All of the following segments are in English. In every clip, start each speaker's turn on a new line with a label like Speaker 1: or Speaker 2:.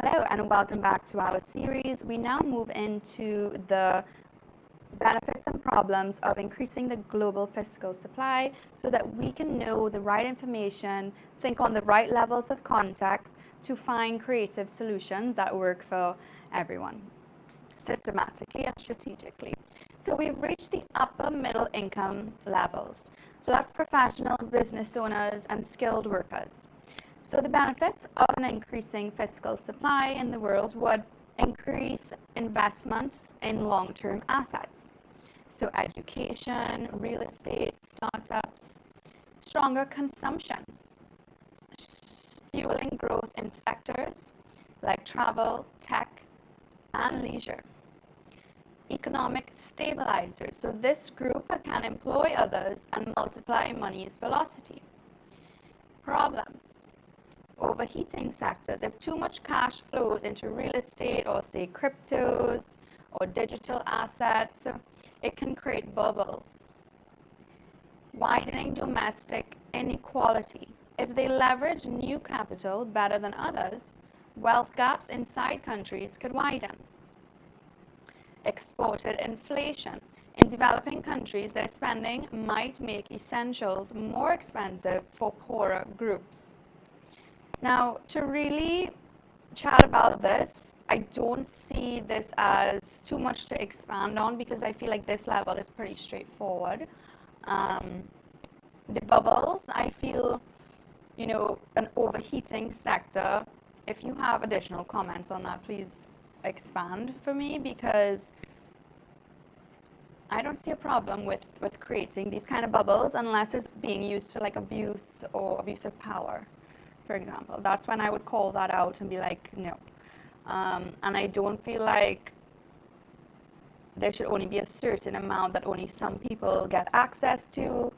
Speaker 1: Hello and welcome back to our series. We now move into the benefits and problems of increasing the global fiscal supply so that we can know the right information, think on the right levels of context to find creative solutions that work for everyone, systematically and strategically. So we've reached the upper middle income levels. So that's professionals, business owners, and skilled workers. So the benefits of an increasing fiscal supply in the world would increase investments in long-term assets. So education, real estate, startups, stronger consumption, fueling growth in sectors like travel, tech, and leisure. Economic stabilizers. So this group can employ others and multiply money's velocity. Problems. Overheating sectors. If too much cash flows into real estate or say cryptos or digital assets, it can create bubbles. Widening domestic inequality. If they leverage new capital better than others, wealth gaps inside countries could widen. Exported inflation. In developing countries, their spending might make essentials more expensive for poorer groups. Now, to really chat about this, I don't see this as too much to expand on because I feel like this level is pretty straightforward. The bubbles, I feel, an overheating sector. If you have additional comments on that, please expand for me because I don't see a problem with creating these kind of bubbles unless it's being used for like abuse or abuse of power. For example, that's when I would call that out and be like, no. And I don't feel like there should only be a certain amount that only some people get access to.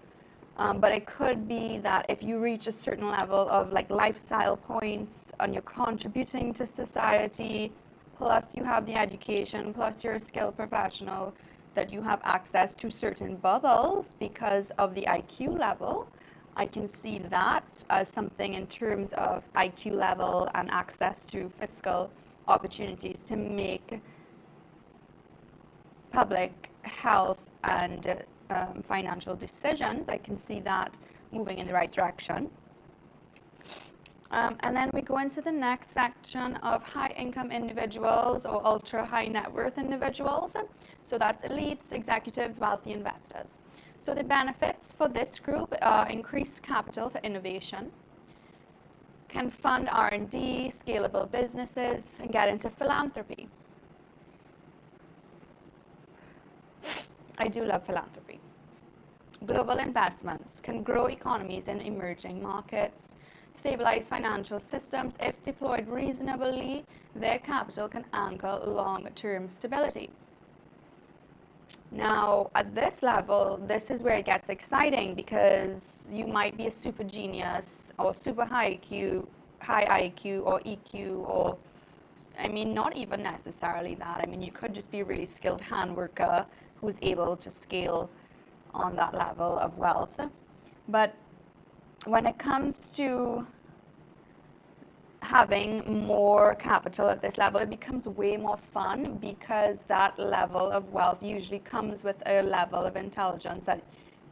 Speaker 1: But it could be that if you reach a certain level of like lifestyle points and you're contributing to society, plus you have the education, plus you're a skilled professional, that you have access to certain bubbles because of the IQ level. I can see that as something in terms of IQ level and access to fiscal opportunities to make public health and financial decisions. I can see that moving in the right direction. And then we go into the next section of high income individuals or ultra high net worth individuals. So that's elites, executives, wealthy investors. So the benefits for this group are increased capital for innovation, can fund R&D, scalable businesses, and get into philanthropy. I do love philanthropy. Global investments can grow economies in emerging markets, stabilize financial systems. If deployed reasonably, their capital can anchor long-term stability. Now, at this level, this is where it gets exciting because you might be a super genius or super high IQ or EQ or, not even necessarily that. You could just be a really skilled hand worker who's able to scale on that level of wealth. But when it comes to having more capital at this level, it becomes way more fun because that level of wealth usually comes with a level of intelligence that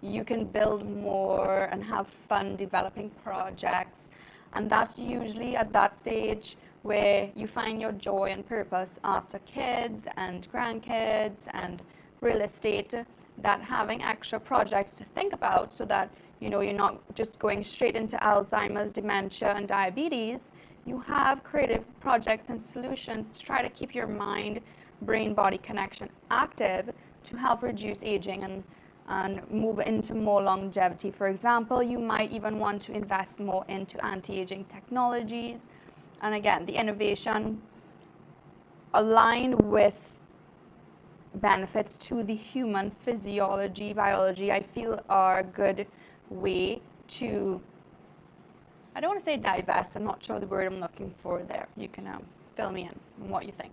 Speaker 1: you can build more and have fun developing projects. And that's usually at that stage where you find your joy and purpose after kids and grandkids and real estate, that having extra projects to think about so that you're not just going straight into Alzheimer's, dementia, and diabetes. You have creative projects and solutions to try to keep your mind, brain-body connection active to help reduce aging and move into more longevity. For example, you might even want to invest more into anti-aging technologies. And again, the innovation aligned with benefits to the human physiology, biology, I feel are a good way to, I don't want to say divest, I'm not sure the word I'm looking for there. You can fill me in on what you think.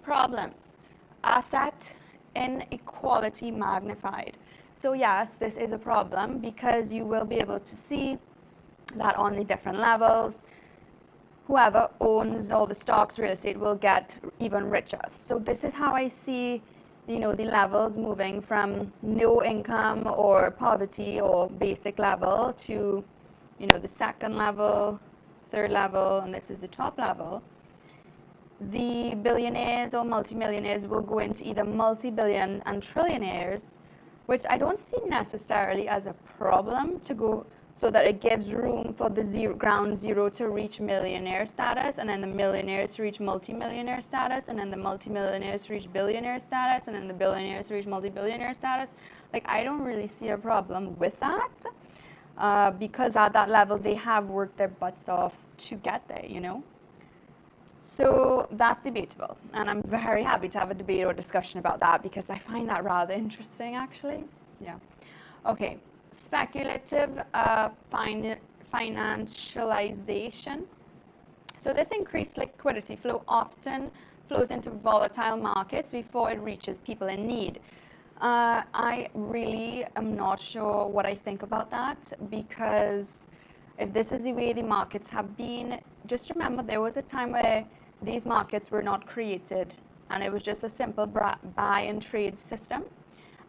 Speaker 1: Problems. Asset inequality magnified. So yes, this is a problem because you will be able to see that on the different levels, whoever owns all the stocks, real estate, will get even richer. So this is how I see, the levels moving from no income or poverty or basic level to, the second level, third level, and this is the top level. The billionaires or multimillionaires will go into either multi-billion and trillionaires, which I don't see necessarily as a problem to go, so that it gives room for the ground zero to reach millionaire status, and then the millionaires to reach multimillionaire status, and then the multimillionaires to reach billionaire status, and then the billionaires to reach multi-billionaire status. Like, I don't really see a problem with that, because at that level they have worked their butts off to get there, So that's debatable, and I'm very happy to have a debate or discussion about that, because I find that rather interesting, actually. Yeah. Okay. Speculative financialization. So this increased liquidity flow often flows into volatile markets before it reaches people in need. I really am not sure what I think about that, because if this is the way the markets have been, just remember there was a time where these markets were not created and it was just a simple buy and trade system.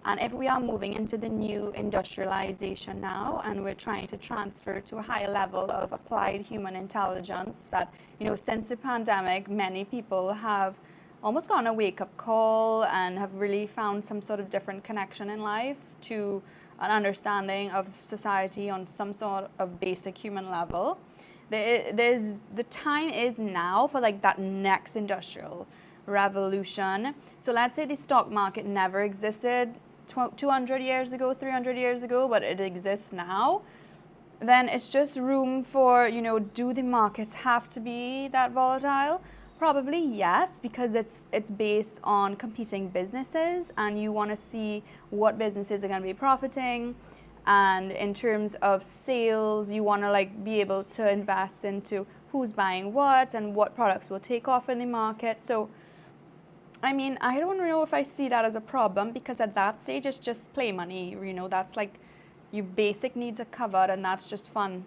Speaker 1: And if we are moving into the new industrialization now, and we're trying to transfer to a higher level of applied human intelligence, that, since the pandemic, many people have almost gotten a wake-up call and have really found some sort of different connection in life to an understanding of society on some sort of basic human level. The time is now for like that next industrial revolution. So let's say the stock market never existed 200 years ago, 300 years ago, but it exists now. Then it's just room for, do the markets have to be that volatile? Probably yes, because it's based on competing businesses, and you want to see what businesses are going to be profiting. And in terms of sales, you want to be able to invest into who's buying what and what products will take off in the market. So I don't know if I see that as a problem, because at that stage it's just play money. That's like your basic needs are covered, and that's just fun.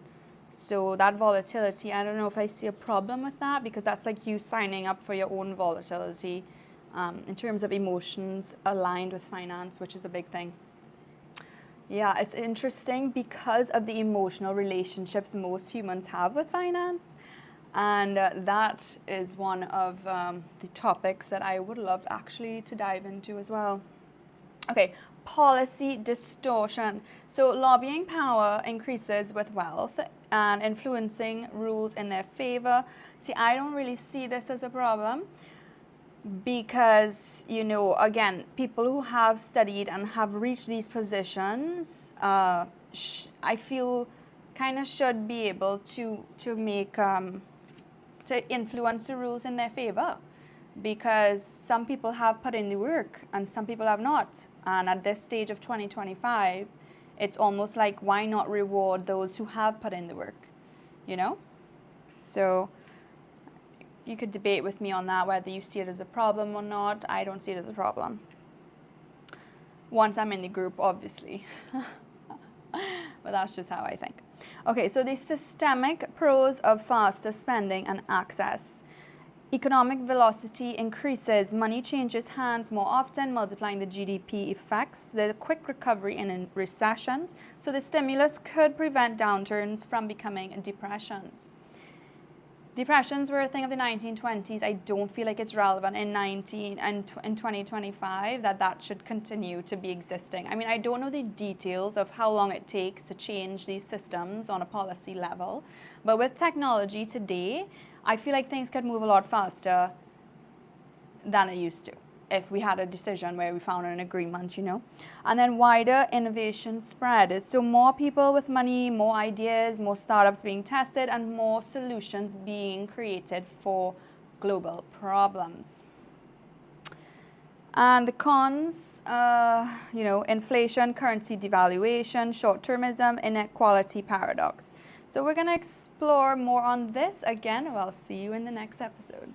Speaker 1: So that volatility, I don't know if I see a problem with that, because that's like you signing up for your own volatility in terms of emotions aligned with finance, which is a big thing. Yeah, it's interesting because of the emotional relationships most humans have with finance. And that is one of the topics that I would love actually to dive into as well. Okay, policy distortion. So lobbying power increases with wealth and influencing rules in their favor. See, I don't really see this as a problem, because, again, people who have studied and have reached these positions, I feel kind of should be able to make... to influence the rules in their favor, because some people have put in the work and some people have not. And at this stage of 2025, it's almost like, why not reward those who have put in the work, So you could debate with me on that, whether you see it as a problem or not. I don't see it as a problem. Once I'm in the group, obviously. But that's just how I think. Okay, so the systemic pros of faster spending and access. Economic velocity increases, money changes hands more often, multiplying the GDP effects, the quick recovery in recessions. So the stimulus could prevent downturns from becoming depressions. Depressions were a thing of the 1920s. I don't feel like it's relevant in 2025 that should continue to be existing. I don't know the details of how long it takes to change these systems on a policy level, but with technology today, I feel like things could move a lot faster than it used to, if we had a decision where we found an agreement, And then wider innovation spread. So more people with money, more ideas, more startups being tested, and more solutions being created for global problems. And the cons, inflation, currency devaluation, short-termism, inequality paradox. So we're going to explore more on this again. I'll see you in the next episode.